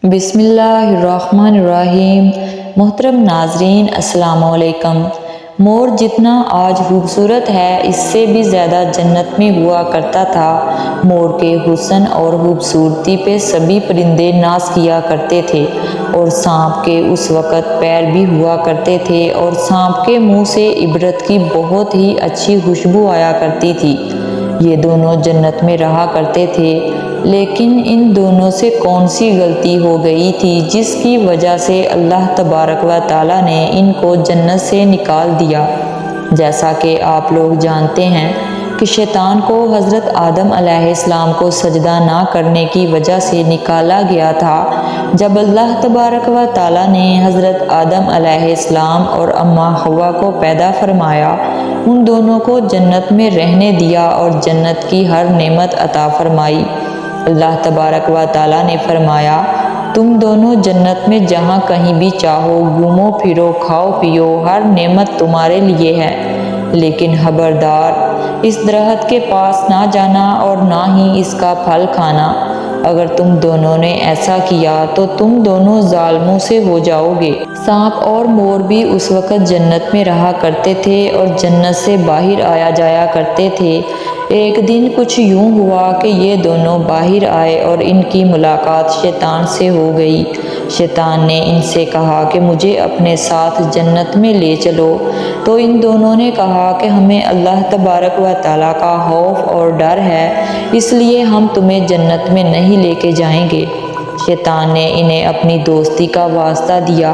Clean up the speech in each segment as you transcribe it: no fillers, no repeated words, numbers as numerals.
بسم اللہ الرحمن الرحیم۔ محترم ناظرین السلام علیکم۔ مور جتنا آج خوبصورت ہے اس سے بھی زیادہ جنت میں ہوا کرتا تھا۔ مور کے حسن اور خوبصورتی پہ سبھی پرندے ناز کیا کرتے تھے، اور سانپ کے اس وقت پیر بھی ہوا کرتے تھے، اور سانپ کے منہ سے عبرت کی بہت ہی اچھی خوشبو آیا کرتی تھی۔ یہ دونوں جنت میں رہا کرتے تھے، لیکن ان دونوں سے کون سی غلطی ہو گئی تھی جس کی وجہ سے اللہ تبارک و تعالیٰ نے ان کو جنت سے نکال دیا؟ جیسا کہ آپ لوگ جانتے ہیں کہ شیطان کو حضرت آدم علیہ السلام کو سجدہ نہ کرنے کی وجہ سے نکالا گیا تھا۔ جب اللہ تبارک و تعالیٰ نے حضرت آدم علیہ السلام اور اماں حوا کو پیدا فرمایا، ان دونوں کو جنت میں رہنے دیا اور جنت کی ہر نعمت عطا فرمائی۔ اللہ تبارک و تعالیٰ نے فرمایا، تم دونوں جنت میں جہاں کہیں بھی چاہو گھومو پھرو، کھاؤ پیو، ہر نعمت تمہارے لیے ہے، لیکن خبردار اس درخت کے پاس نہ جانا اور نہ ہی اس کا پھل کھانا۔ اگر تم دونوں نے ایسا کیا تو تم دونوں ظالموں سے ہو جاؤ گے۔ سانپ اور مور بھی اس وقت جنت میں رہا کرتے تھے اور جنت سے باہر آیا جایا کرتے تھے۔ ایک دن کچھ یوں ہوا کہ یہ دونوں باہر آئے اور ان کی ملاقات شیطان سے ہو گئی۔ شیطان نے ان سے کہا کہ مجھے اپنے ساتھ جنت میں لے چلو، تو ان دونوں نے کہا کہ ہمیں اللہ تبارک و تعالیٰ کا خوف اور ڈر ہے، اس لیے ہم تمہیں جنت میں نہیں لے کے جائیں گے۔ شیطان نے انہیں اپنی دوستی کا واسطہ دیا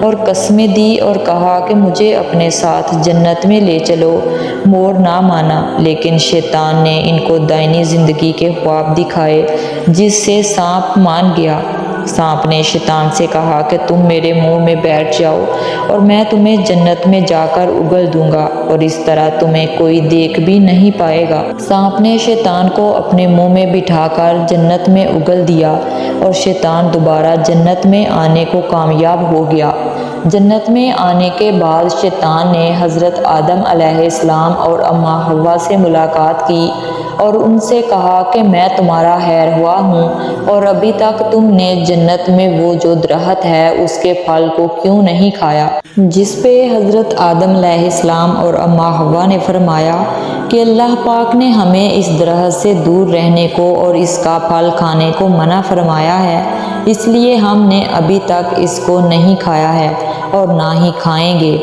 اور قسمیں دی اور کہا کہ مجھے اپنے ساتھ جنت میں لے چلو۔ مور نہ مانا، لیکن شیطان نے ان کو دائمی زندگی کے خواب دکھائے، جس سے سانپ مان گیا۔ سانپ نے شیطان سے کہا کہ تم میرے منہ میں بیٹھ جاؤ اور میں تمہیں جنت میں جا کر اگل دوں گا، اور اس طرح تمہیں کوئی دیکھ بھی نہیں پائے گا۔ سانپ نے شیطان کو اپنے منہ میں بٹھا کر جنت میں اگل دیا، اور شیطان دوبارہ جنت میں آنے کو کامیاب ہو گیا۔ جنت میں آنے کے بعد شیطان نے حضرت آدم علیہ السلام اور اماں حوا سے ملاقات کی اور ان سے کہا کہ میں تمہارا خیر خواہ ہوں، اور ابھی تک تم نے جنت میں وہ جو درخت ہے اس کے پھل کو کیوں نہیں کھایا؟ جس پہ حضرت آدم علیہ السلام اور اماں حوا نے فرمایا کہ اللہ پاک نے ہمیں اس درخت سے دور رہنے کو اور اس کا پھل کھانے کو منع فرمایا ہے، اس لیے ہم نے ابھی تک اس کو نہیں کھایا ہے اور نہ ہی کھائیں گے۔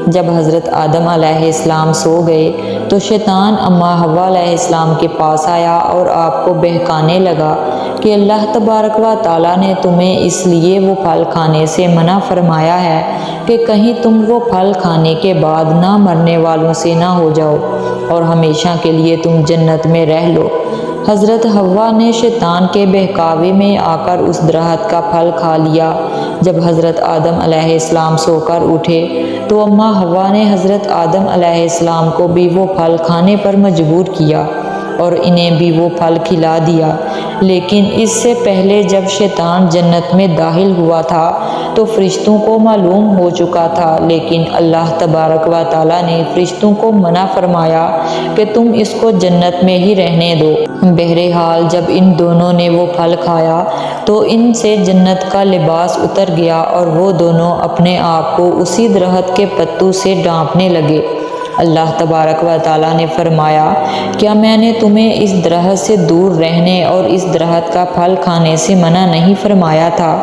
جب حضرت آدم علیہ السلام سو گئے تو شیطان اماں حوا علیہ السلام کے پاس آیا اور آپ کو بہکانے لگا کہ اللہ تبارک و تعالیٰ نے تمہیں اس لیے وہ پھل کھانے سے منع فرمایا ہے کہ کہیں تم وہ پھل کھانے کے بعد نہ مرنے والوں سے نہ ہو جاؤ اور ہمیشہ کے لیے تم جنت میں رہ لو۔ حضرت حوا نے شیطان کے بہکاوے میں آ کر اس درخت کا پھل کھا لیا۔ جب حضرت آدم علیہ السلام سو کر اٹھے تو اماں حوا نے حضرت آدم علیہ السلام کو بھی وہ پھل کھانے پر مجبور کیا اور انہیں بھی وہ پھل کھلا دیا، لیکن اس سے پہلے جب شیطان جنت میں داخل ہوا تھا تو فرشتوں کو معلوم ہو چکا تھا، لیکن اللہ تبارک و تعالیٰ نے فرشتوں کو منع فرمایا کہ تم اس کو جنت میں ہی رہنے دو۔ بہرحال جب ان دونوں نے وہ پھل کھایا تو ان سے جنت کا لباس اتر گیا اور وہ دونوں اپنے آپ کو اسی درخت کے پتوں سے ڈانپنے لگے۔ اللہ تبارک و تعالیٰ نے فرمایا، کیا میں نے تمہیں اس درخت سے دور رہنے اور اس درخت کا پھل کھانے سے منع نہیں فرمایا تھا؟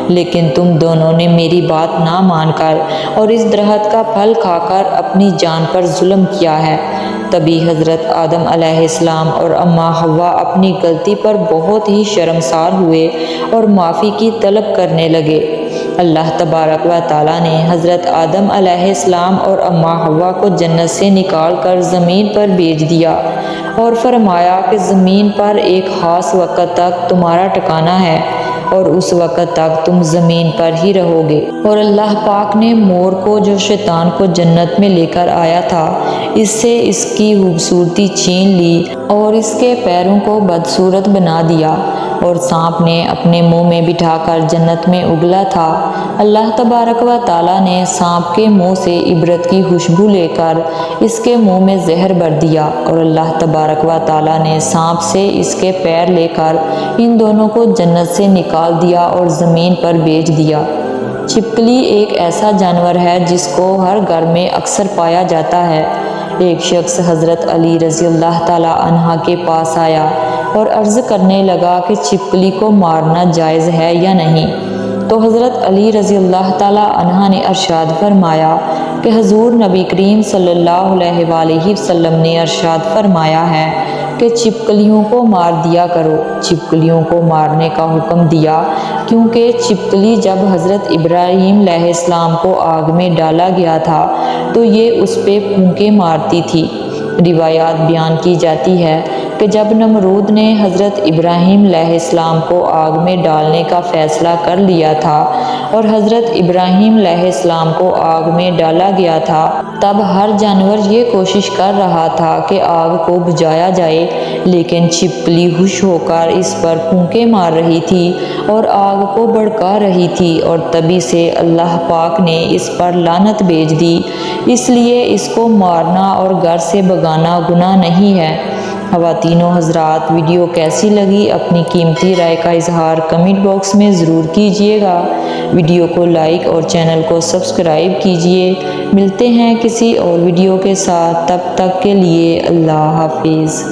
لیکن تم دونوں نے میری بات نہ مان کر اور اس درخت کا پھل کھا کر اپنی جان پر ظلم کیا ہے۔ تبھی حضرت آدم علیہ السلام اور اماں حوا اپنی غلطی پر بہت ہی شرمسار ہوئے اور معافی کی طلب کرنے لگے۔ اللہ تبارک و تعالیٰ نے حضرت آدم علیہ السلام اور اماں حوا کو جنت سے نکال کر زمین پر بھیج دیا اور فرمایا کہ زمین پر ایک خاص وقت تک تمہارا ٹھکانہ ہے اور اس وقت تک تم زمین پر ہی رہو گے۔ اور اللہ پاک نے مور کو جو شیطان کو جنت میں لے کر آیا تھا اس سے اس کی خوبصورتی چھین لی اور اس کے پیروں کو بدصورت بنا دیا۔ اور سانپ نے اپنے منہ میں بٹھا کر جنت میں اگلا تھا۔ اللہ تبارک و تعالیٰ نے سانپ کے منہ سے عبرت کی خوشبو لے کر اس کے منہ میں زہر بھر دیا، اور اللہ تبارک و تعالیٰ نے سانپ سے اس کے پیر لے کر ان دونوں کو جنت سے نکال دیا اور زمین پر بیچ دیا۔ چھپکلی ایک ایسا جانور ہے جس کو ہر گھر میں اکثر پایا جاتا ہے۔ ایک شخص حضرت علی رضی اللہ تعالیٰ عنہ کے پاس آیا اور عرض کرنے لگا کہ چھپکلی کو مارنا جائز ہے یا نہیں؟ تو حضرت علی رضی اللہ تعالیٰ عنہ نے ارشاد فرمایا کہ حضور نبی کریم صلی اللہ علیہ وآلہ وسلم نے ارشاد فرمایا ہے کہ چھپکلیوں کو مار دیا کرو۔ چھپکلیوں کو مارنے کا حکم دیا کیونکہ چھپکلی جب حضرت ابراہیم علیہ السلام کو آگ میں ڈالا گیا تھا تو یہ اس پہ پھونکے مارتی تھی۔ روایات بیان کی جاتی ہے کہ جب نمرود نے حضرت ابراہیم علیہ السلام کو آگ میں ڈالنے کا فیصلہ کر لیا تھا اور حضرت ابراہیم علیہ السلام کو آگ میں ڈالا گیا تھا، تب ہر جانور یہ کوشش کر رہا تھا کہ آگ کو بجھایا جائے، لیکن چھپکلی خوش ہو کر اس پر پھونکے مار رہی تھی اور آگ کو بھڑکا رہی تھی، اور تبھی سے اللہ پاک نے اس پر لعنت بھیج دی۔ اس لیے اس کو مارنا اور گھر سے بھگانا گناہ نہیں ہے۔ خواتین و حضرات، ویڈیو کیسی لگی اپنی قیمتی رائے کا اظہار کمنٹ باکس میں ضرور کیجیے گا۔ ویڈیو کو لائک اور چینل کو سبسکرائب کیجیے۔ ملتے ہیں کسی اور ویڈیو کے ساتھ، تب تک کے لیے اللہ حافظ۔